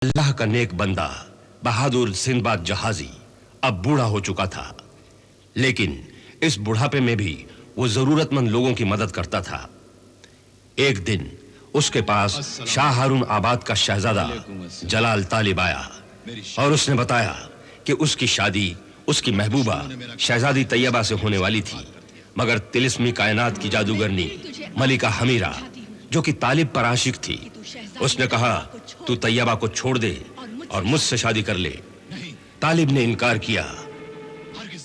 अल्लाह का नेक बंदा बहादुर सिंदबाद जहाजी अब बूढ़ा हो चुका था, लेकिन इस बुढ़ापे में भी वो जरूरतमंद लोगों की मदद करता था। एक दिन उसके पास शाह हारून आबाद का शहजादा जलाल तालिब आया और उसने बताया कि उसकी शादी उसकी महबूबा शहजादी तैयबा से होने वाली थी, मगर तिलिस्मी कायनात की जादूगरनी मलिका हमीरा जो कि तालिब पर आशिक थी, उसने कहा तू तैयबा को छोड़ दे और मुझसे शादी कर ले। तालिब ने इनकार किया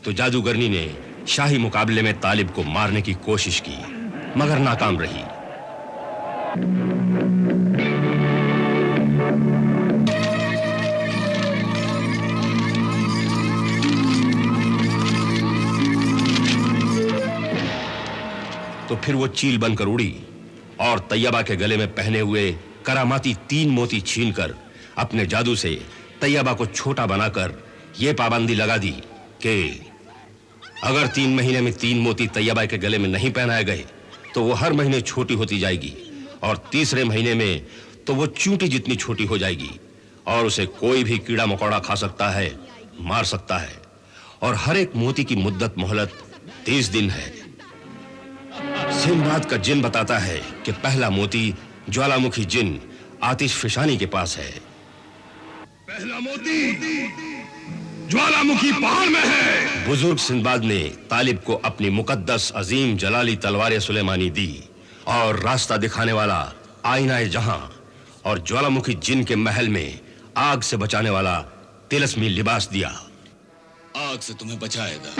तो जादूगरनी ने शाही मुकाबले में तालिब को मारने की कोशिश की, मगर नाकाम रही। तो फिर वो चील बनकर उड़ी और तैयबा के गले में पहने हुए करामाती 3 मोती छीनकर अपने जादू से तैयबा को छोटा बनाकर यह पाबंदी लगा दी कि अगर 3 महीने में 3 मोती तैयबा के गले में नहीं पहनाए गए तो वो हर महीने छोटी होती जाएगी और तीसरे महीने में तो वो चूंटी जितनी छोटी हो जाएगी और उसे कोई भी कीड़ा मकोड़ा खा सकता है, मार सकता है, और हर एक मोती की मुद्दत मोहलत 30 दिन है। सिंदबाद का जिन बताता है कि पहला मोती ज्वालामुखी जिन आतिश फिशानी के पास है। पहला मोती ज्वालामुखी पहाड़ में है। बुजुर्ग सिंदबाद ने तालिब को अपनी मुकद्दस अजीम जलाली तलवार सुलेमानी दी और रास्ता दिखाने वाला आईना जहां और ज्वालामुखी जिन के महल में आग से बचाने वाला तिलस्मी लिबास दिया। आग से तुम्हें बचाएगा।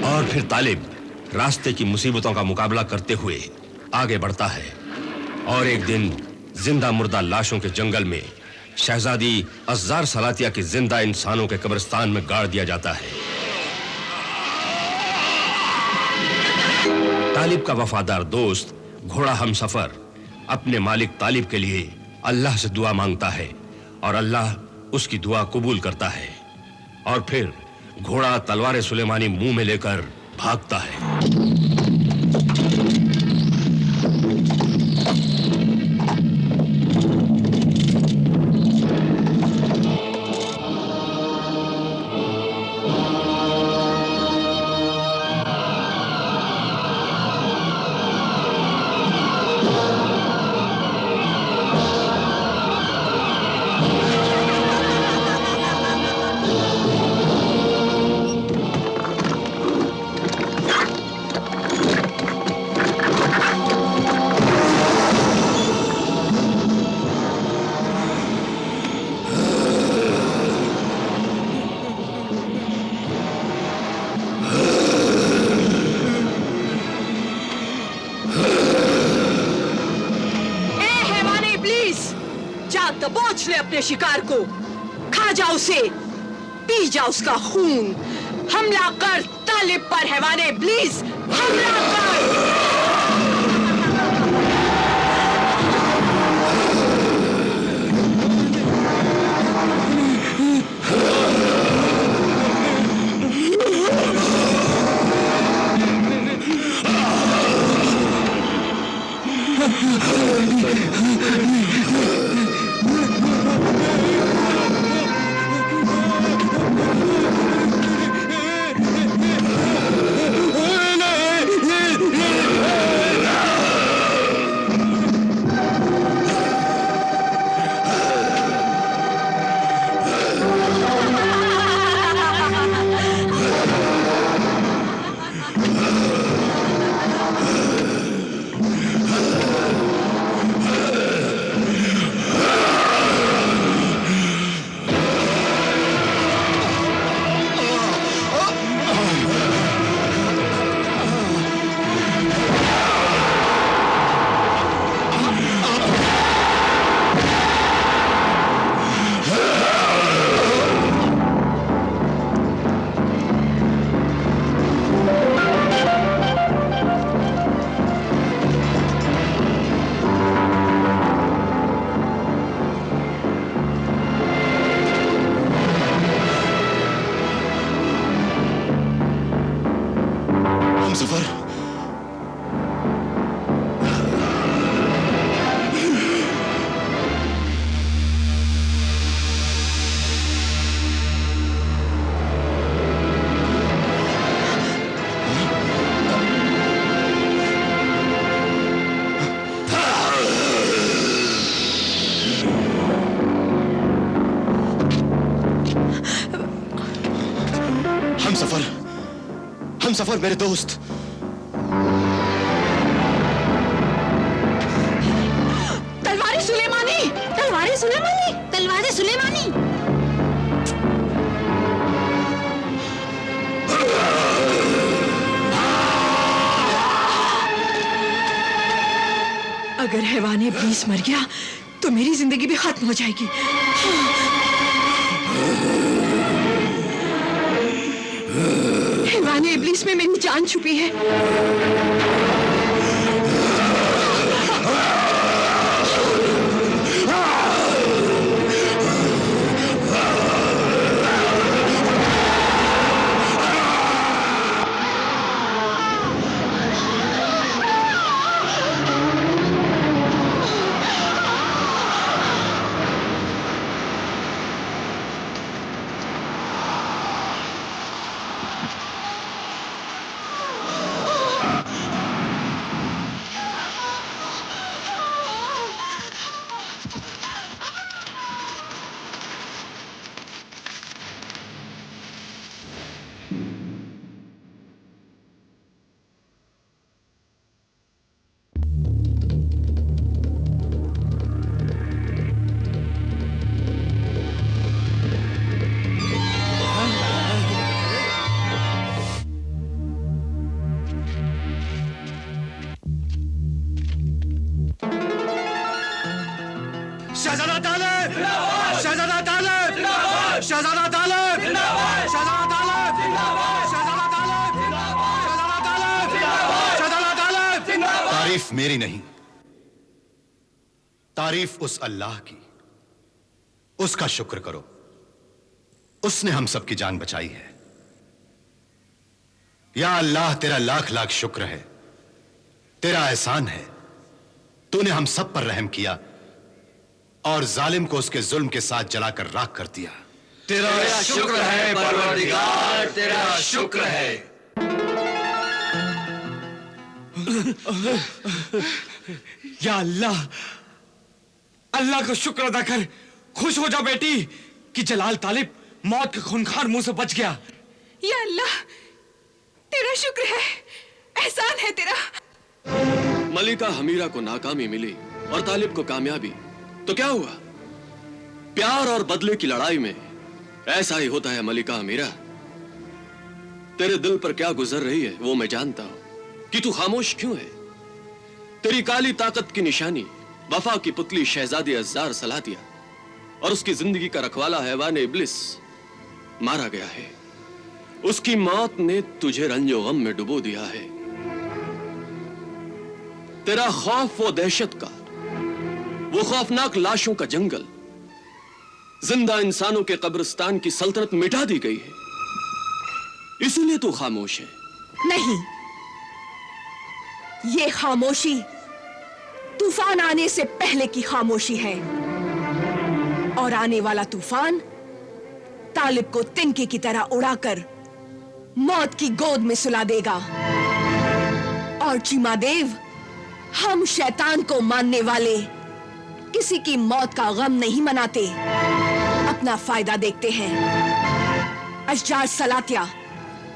और फिर तालिब रास्ते की मुसीबतों का मुकाबला करते हुए आगे बढ़ता है और एक दिन जिंदा मुर्दा लाशों के जंगल में शहजादी अज़्ज़ार सलातिया के जिंदा इंसानों के कब्रिस्तान में गाड़ दिया जाता है। तालिब का वफादार दोस्त घोड़ा हमसफर अपने मालिक तालिब के लिए अल्लाह से दुआ मांगता है और अल्लाह उसकी दुआ कबूल करता है और फिर घोड़ा तलवार सुलेमानी मुंह में लेकर भागता है। दबोच ले अपने शिकार को, खा जा उसे, पी जा उसका खून। हमला कर तालिब पर हैवाने इब्लीस, हमला कर। हम सफर मेरे दोस्त। तलवार सुलेमानी, तलवार सुलेमानी, तलवार सुलेमानी। अगर हैवान इब्लीस मर गया तो मेरी जिंदगी भी खत्म हो जाएगी। हैवान इब्लीस में मेरी जान छुपी है। शहजादा तालिब! शहजादा तालिब! शहजादा तालिब! शहजादा तालिब! शहजादा तालिब! शहजादा तालिब! शहजादा तालिब! तारीफ मेरी नहीं, तारीफ उस अल्लाह की। उसका शुक्र करो, उसने हम सबकी जान बचाई है। या अल्लाह, तेरा लाख लाख शुक्र है, तेरा एहसान है। तूने हम सब पर रहम किया और जालिम को उसके जुल्म के साथ जलाकर राख कर दिया। तेरा शुक्र है परवरदिगार, तेरा शुक्र है। या अल्लाह, अल्लाह का शुक्र अदा कर। खुश हो जा बेटी कि जलाल तालिब मौत के खूंखार मुंह से बच गया। या अल्लाह, तेरा शुक्र है, एहसान है तेरा। मलिका हमीरा को नाकामी मिली और तालिब को कामयाबी, तो क्या हुआ? प्यार और बदले की लड़ाई में ऐसा ही होता है मलिका हमीरा। तेरे दिल पर क्या गुजर रही है वो मैं जानता हूं कि तू खामोश क्यों है। तेरी काली ताकत की निशानी वफा की पुतली शहजादी अज़्ज़ार सलातिया और उसकी जिंदगी का रखवाला हैवान इब्लिस मारा गया है। उसकी मौत ने तुझे रंजो गम में डुबो दिया है। तेरा खौफ वो दहशत का, वो खौफनाक लाशों का जंगल, जिंदा इंसानों के कब्रिस्तान की सल्तनत मिटा दी गई है, इसलिए तू खामोश है। नहीं, ये खामोशी तूफान आने से पहले की खामोशी है और आने वाला तूफान तालिब को तिनके की तरह उड़ाकर मौत की गोद में सुला देगा। और चीमादेव, हम शैतान को मानने वाले किसी की मौत का गम नहीं मनाते, अपना फायदा देखते हैं। अशजार सलातिया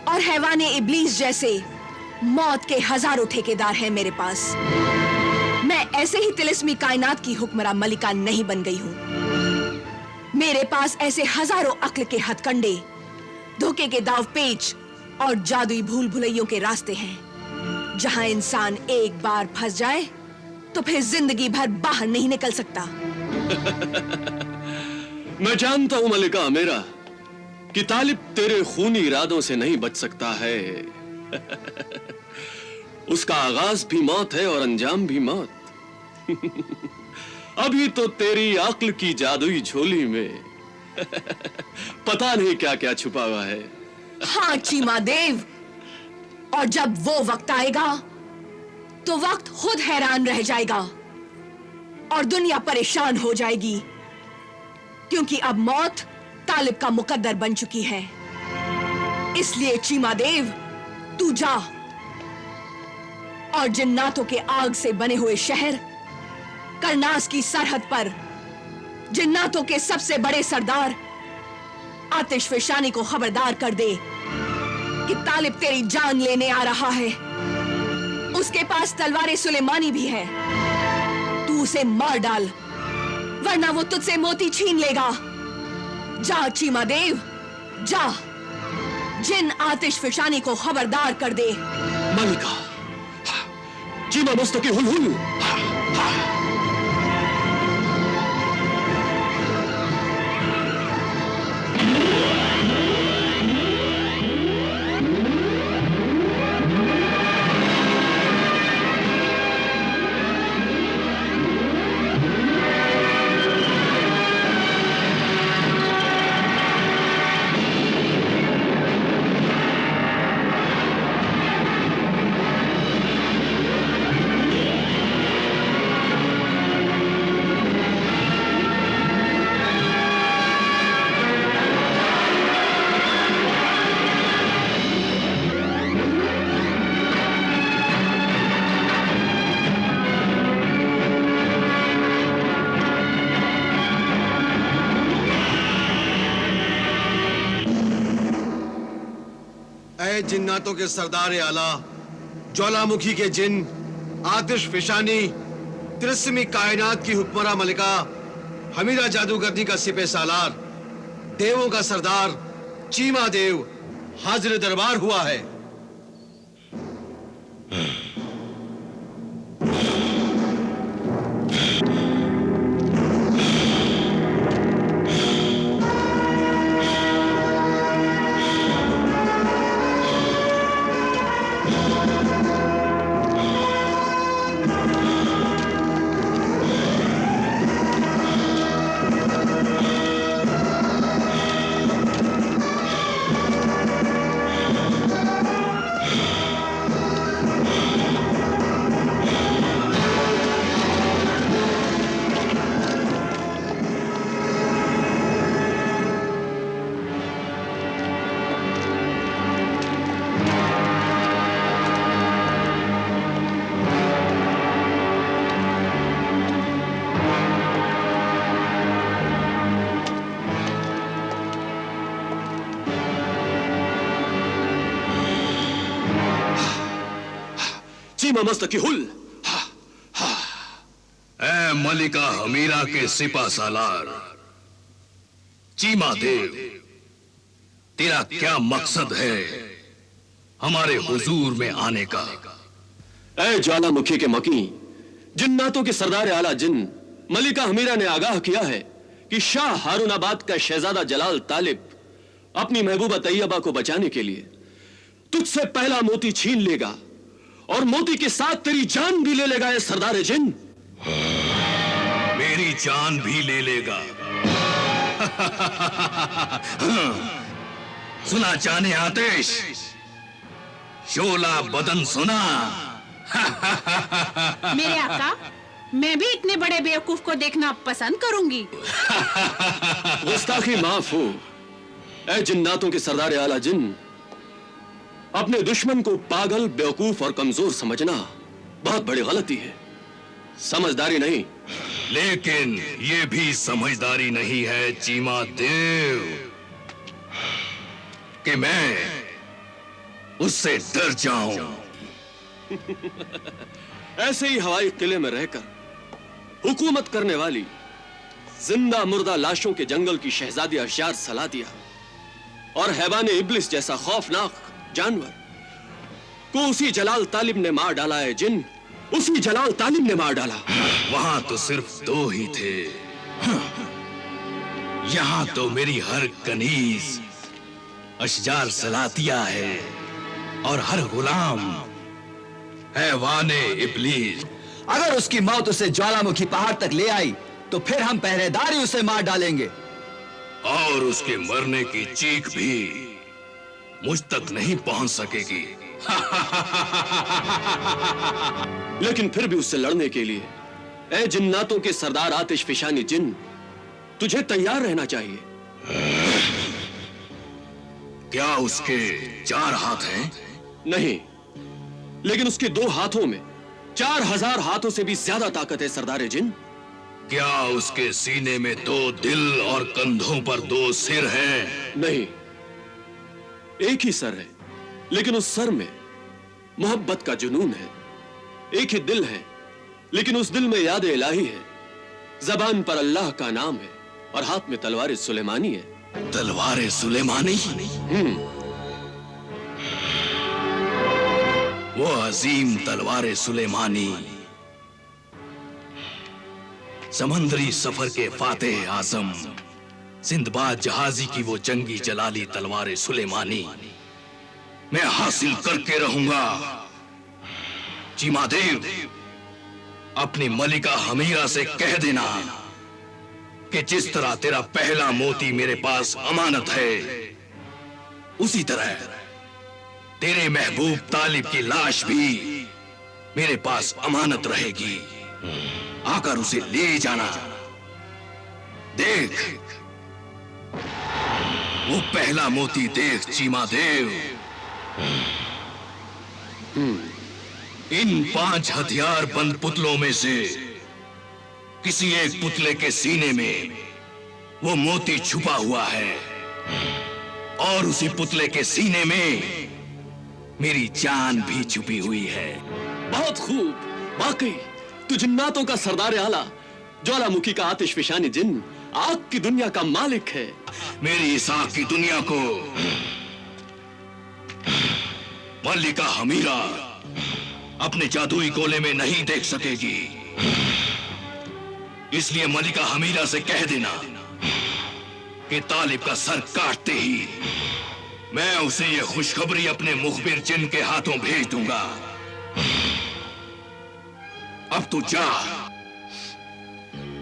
और हैवाने इब्लीस जैसे मौत के हजारों ठेकेदार हैं मेरे पास। मैं ऐसे ही तिलिस्मी कायनात की हुक्मरान मलिका नहीं बन गई हूं। मेरे पास ऐसे हजारों अक्ल के हथकंडे, धोखे के दाव पेच और जादुई भूल भुलैयों के रास्ते हैं। जहां इंसान एक बार फंस जाए तो फिर जिंदगी भर बाहर नहीं निकल सकता। मैं जानता हूं मलिका हमीरा कि तालिब तेरे खूनी इरादों से नहीं बच सकता है। उसका आगाज भी मौत है और अंजाम भी मौत। अभी तो तेरी अक्ल की जादुई झोली में पता नहीं क्या क्या छुपा हुआ है। हाँ चीमादेव, और जब वो वक्त आएगा तो वक्त खुद हैरान रह जाएगा और दुनिया परेशान हो जाएगी, क्योंकि अब मौत तालिब का मुकद्दर बन चुकी है। इसलिए चीमादेव, तू जा और जिन्नातों के आग से बने हुए शहर करनास की सरहद पर जिन्नातों के सबसे बड़े सरदार आतिशफशानी को खबरदार कर दे कि तालिब तेरी जान लेने आ रहा है। उसके पास तलवार सुलेमानी भी है। तू उसे मार डाल, वरना वो तुझसे मोती छीन लेगा। जा चीमा देव, जा, जिन आतिश फिशानी को खबरदार कर दे। मलिका, चीमा मस्तकी हुल हुल। जिन्नातों के सरदार आला, ज्वालामुखी के जिन, आतिश फिशानी, तिरस्मी कायनात की हुक्मरा मलिका, हमीरा जादूगरनी का सिपह सालार, देवों का सरदार चीमा देव हाजिर दरबार हुआ है। चीमा मस्तकी हुल। ऐ मलिका हमीरा के सिपा सालार चीमा देव, तेरा क्या मकसद है हमारे हुजूर में आने का? ऐ ज्वालामुखी के मकी, जिन्नातों के सरदार आला जिन मलिका हमीरा ने आगाह किया है कि शाह हारूनाबाद का शहजादा जलाल तालिब अपनी महबूबा तैयबा को बचाने के लिए तुझसे पहला मोती छीन लेगा और मोती के साथ तेरी जान भी ले लेगा। ये सरदार जिन मेरी जान भी ले लेगा। सुना जाने आतिश, शोला बदन सुना। मेरे आका, मैं भी इतने बड़े बेवकूफ को देखना पसंद करूंगी। गुस्ताखी माफ हो। ऐ जिन्नातों के सरदार आला जिन, अपने दुश्मन को पागल, बेवकूफ और कमजोर समझना बहुत बड़ी गलती है, समझदारी नहीं। लेकिन ये भी समझदारी नहीं है चीमा देव कि मैं उससे डर जाऊं। ऐसे ही हवाई किले में रहकर हुकूमत करने वाली जिंदा मुर्दा लाशों के जंगल की शहजादी अशयार सलातिया और हैवान इब्लिस जैसा खौफनाक जानवर को उसी जलाल तालिब ने मार डाला है। जिन उसी जलाल तालिब ने मार डाला। वहां तो सिर्फ दो ही थे, यहां तो मेरी हर कनीज अशजार सलातिया है और हर गुलाम हैवाने इब्लीस। अगर उसकी मौत उसे ज्वालामुखी पहाड़ तक ले आई तो फिर हम पहरेदार ही उसे मार डालेंगे। और उसके मरने की चीख भी मुझ तक नहीं पहुंच सकेगी। लेकिन फिर भी उससे लड़ने के लिए ऐ जिन्नातों के सरदार आतिश फिशानी जिन, तुझे तैयार रहना चाहिए। क्या उसके 4 हाथ हैं? नहीं, लेकिन उसके 2 हाथों में 4000 हाथों से भी ज्यादा ताकत है सरदार जिन। क्या उसके सीने में 2 दिल और कंधों पर 2 सिर हैं? नहीं, एक ही सर है लेकिन उस सर में मोहब्बत का जुनून है। एक ही दिल है, लेकिन उस दिल में याद इलाही है। जबान पर अल्लाह का नाम है और हाथ में तलवार सुलेमानी है। तलवार सुलेमानी? वो अजीम तलवार सुलेमानी समंदरी सफर के फातेह आजम सिंदबाद जहाजी की वो जंगी जलाली तलवार सुलेमानी मैं हासिल करके रहूंगा। चीमादेव, अपनी मलिका हमीरा से कह देना कि जिस तरह तेरा पहला मोती मेरे पास अमानत है, उसी तरह तेरे महबूब तालिब की लाश भी मेरे पास अमानत रहेगी। आकर उसे ले जाना। देख, वो पहला मोती देख चीमादेव। इन 5 हथियार बंद पुतलों में से किसी एक पुतले के सीने में वो मोती छुपा हुआ है और उसी पुतले के सीने में मेरी जान भी छुपी हुई है। बहुत खूब। वाकई तू जिन्नातों का सरदार आला, ज्वालामुखी का आतिशफिशानी जिन, आग की दुनिया का मालिक है। मेरी इस आग की दुनिया को मल्लिका हमीरा अपने जादुई गोले में नहीं देख सकेगी। इसलिए मल्लिका हमीरा से कह देना कि तालिब का सर काटते ही मैं उसे ये खुशखबरी अपने मुखबिर जिन के हाथों भेज दूंगा। अब तू जा।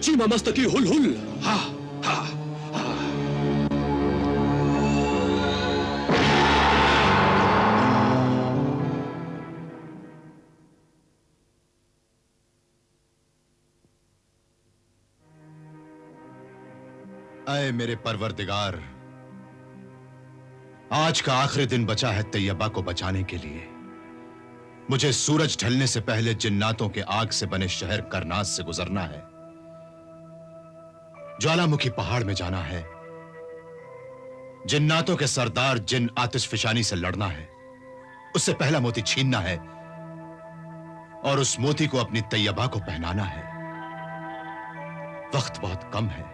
चीमा मस्तकी हुल हुल। हाँ हाँ। ऐ मेरे परवरदिगार, आज का आखिरी दिन बचा है तैयबा को बचाने के लिए। मुझे सूरज ढलने से पहले जिन्नातों के आग से बने शहर करनास से गुजरना है। ज्वालामुखी पहाड़ में जाना है। जिन्नातों के सरदार जिन आतिशफिशानी से लड़ना है। उससे पहला मोती छीनना है और उस मोती को अपनी तैयबा को पहनाना है। वक्त बहुत कम है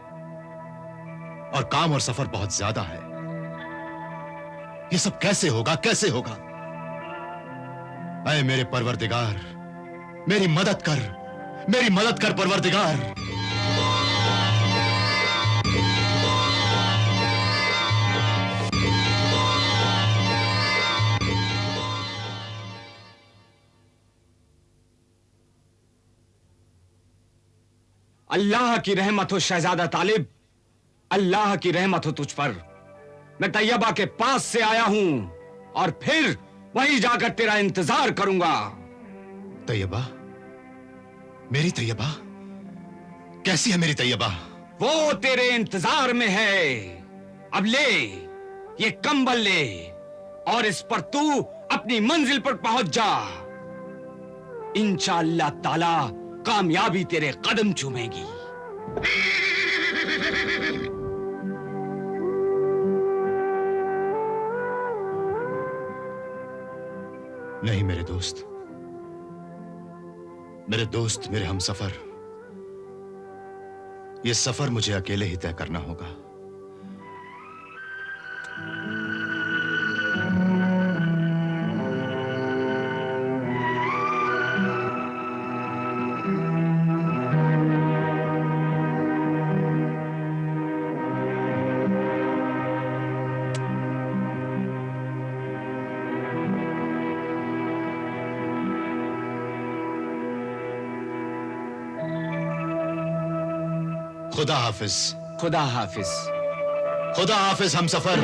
और काम और सफर बहुत ज्यादा है। ये सब कैसे होगा, कैसे होगा? ऐ मेरे परवरदिगार, मेरी मदद कर, मेरी मदद कर परवरदिगार। अल्लाह की रहमत हो शहजादा तालिब, अल्लाह की रहमत हो तुझ पर। मैं तैयबा के पास से आया हूं और फिर वहीं जाकर तेरा इंतजार करूंगा। तैयबा? मेरी तैयबा? कैसी है मेरी तैयबा? वो तेरे इंतजार में है। अब ले ये कंबल ले और इस पर तू अपनी मंजिल पर पहुंच जा। इंशाअल्लाह ताला कामयाबी तेरे कदम चूमेगी। नहीं मेरे दोस्त, मेरे दोस्त, मेरे हमसफर, यह सफर मुझे अकेले ही तय करना होगा। खुदा हाफिज। खुदा हाफिज। खुदा हाफिज हमसफर।